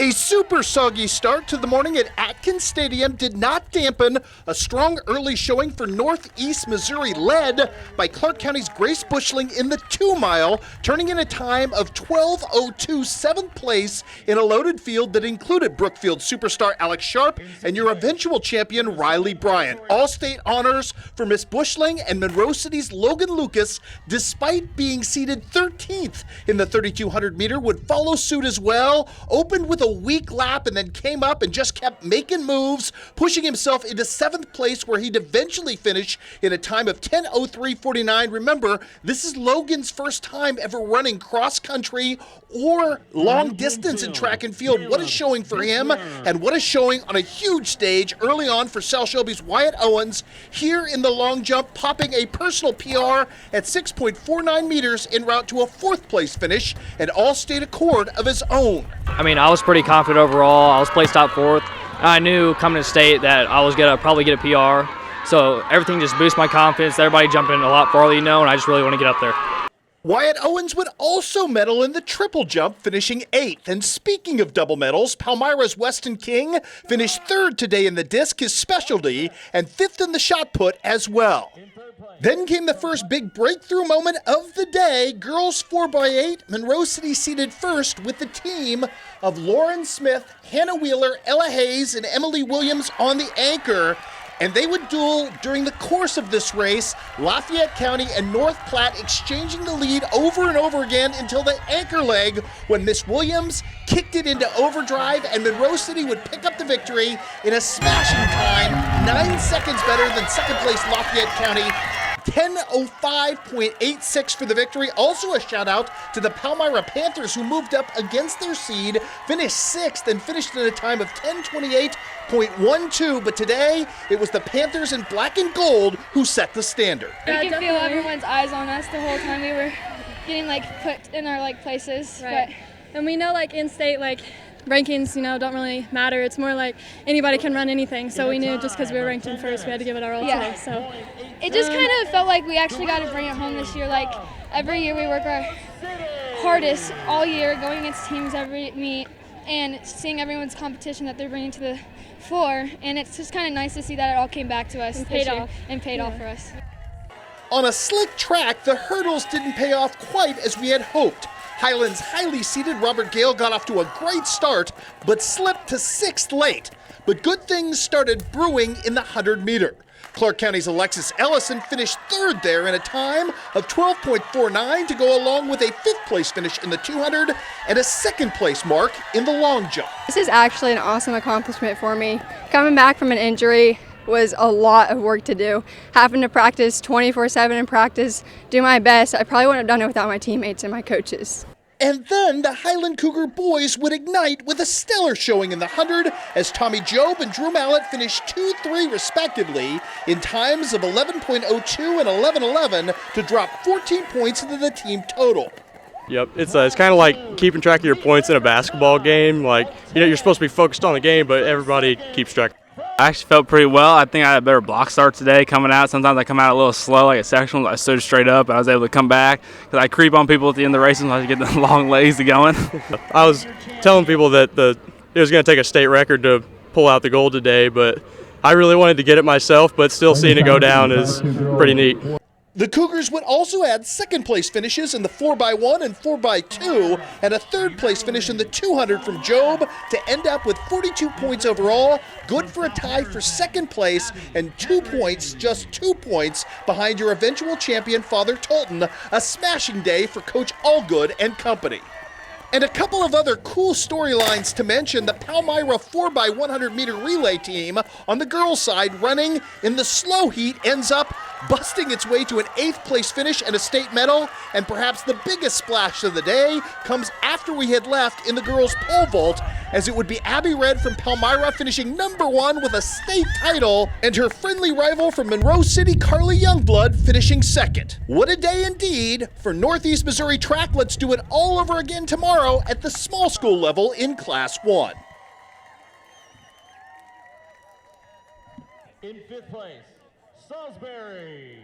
A super soggy start to the morning at Atkins Stadium did not dampen a strong early showing for Northeast Missouri, led by Clark County's Grace Bushling in the 2-mile, turning in a time of 12:02, seventh place in a loaded field that included Brookfield superstar Alex Sharp and your eventual champion Riley Bryant. All-state honors for Miss Bushling, and Monroe City's Logan Lucas, despite being seated 13th in the 3,200 meter, would follow suit as well. Opened with a weak lap and then came up and just kept making moves, pushing himself into 7th place, where he'd eventually finish in a time of 10:03.49. Remember, this is Logan's first time ever running cross country or long distance in track and field. What a showing for him, and what a showing on a huge stage early on for South Shelby's Wyatt Owens, here in the long jump, popping a personal PR at 6.49 meters en route to a 4th place finish, an all-state accord of his own. I mean, I was pretty confident overall. I was placed top 4th. I knew coming to state that I was going to probably get a PR. So everything just boosted my confidence. Everybody jumping a lot farther, and I just really want to get up there. Wyatt Owens would also medal in the triple jump, finishing 8th. And speaking of double medals, Palmyra's Weston King finished 3rd today in the disc, his specialty, and 5th in the shot put as well. Then came the first big breakthrough moment of the day. Girls 4x8, Monroe City seated first with the team of Lauren Smith, Hannah Wheeler, Ella Hayes, and Emily Williams on the anchor. And they would duel during the course of this race, Lafayette County and North Platte exchanging the lead over and over again until the anchor leg, when Miss Williams kicked it into overdrive and Monroe City would pick up the victory in a smashing time, 9 seconds better than second place Lafayette County. 10:05.86 for the victory. Also a shout out to the Palmyra Panthers, who moved up against their seed, finished 6th, and finished in a time of 10:28.12. But today it was the Panthers in black and gold who set the standard. You can feel everyone's eyes on us the whole time we were getting put in our places. Right. And we know in-state rankings, don't really matter. It's more anybody can run anything. So we knew just because we were ranked in first, we had to give it our all today. So it just kind of felt like we actually got to bring it home this year. Every year we work our hardest all year, going against teams every meet, and seeing everyone's competition that they're bringing to the floor. And it's just kind of nice to see that it all came back to us and this paid year off. and paid off for us. On a slick track, the hurdles didn't pay off quite as we had hoped. Highland's highly seeded Robert Gale got off to a great start, but slipped to 6th late. But good things started brewing in the 100-meter. Clark County's Alexis Ellison finished 3rd there in a time of 12.49 to go along with a 5th place finish in the 200 and a 2nd place mark in the long jump. This is actually an awesome accomplishment for me. Coming back from an injury was a lot of work to do. Having to practice 24/7 in practice, do my best. I probably wouldn't have done it without my teammates and my coaches. And then the Highland Cougar boys would ignite with a stellar showing in the 100 as Tommy Job and Drew Mallett finished 2-3 respectively in times of 11.02 and 11:11 to drop 14 points into the team total. Yep, it's kind of like keeping track of your points in a basketball game. You're supposed to be focused on the game, but everybody keeps track. I actually felt pretty well. I think I had a better block start today coming out. Sometimes I come out a little slow, like at sectionals. I stood straight up, and I was able to come back because I creep on people at the end of the race and I get the long legs going. I was telling people that it was going to take a state record to pull out the gold today, but I really wanted to get it myself, but still seeing it go down is pretty neat. The Cougars would also add 2nd place finishes in the 4x1 and 4x2 and a 3rd place finish in the 200 from Job to end up with 42 points overall, good for a tie for 2nd place and 2 points, just 2 points behind your eventual champion Father Tolton. A smashing day for Coach Allgood and company. And a couple of other cool storylines to mention. The Palmyra 4x100 meter relay team on the girls' side, running in the slow heat, ends up busting its way to an 8th place finish and a state medal. And perhaps the biggest splash of the day comes after we had left in the girls' pole vault, as it would be Abby Red from Palmyra finishing number 1 with a state title, and her friendly rival from Monroe City, Carly Youngblood, finishing 2nd. What a day indeed for Northeast Missouri track. Let's do it all over again tomorrow at the small school level in Class 1. In 5th place, Salisbury.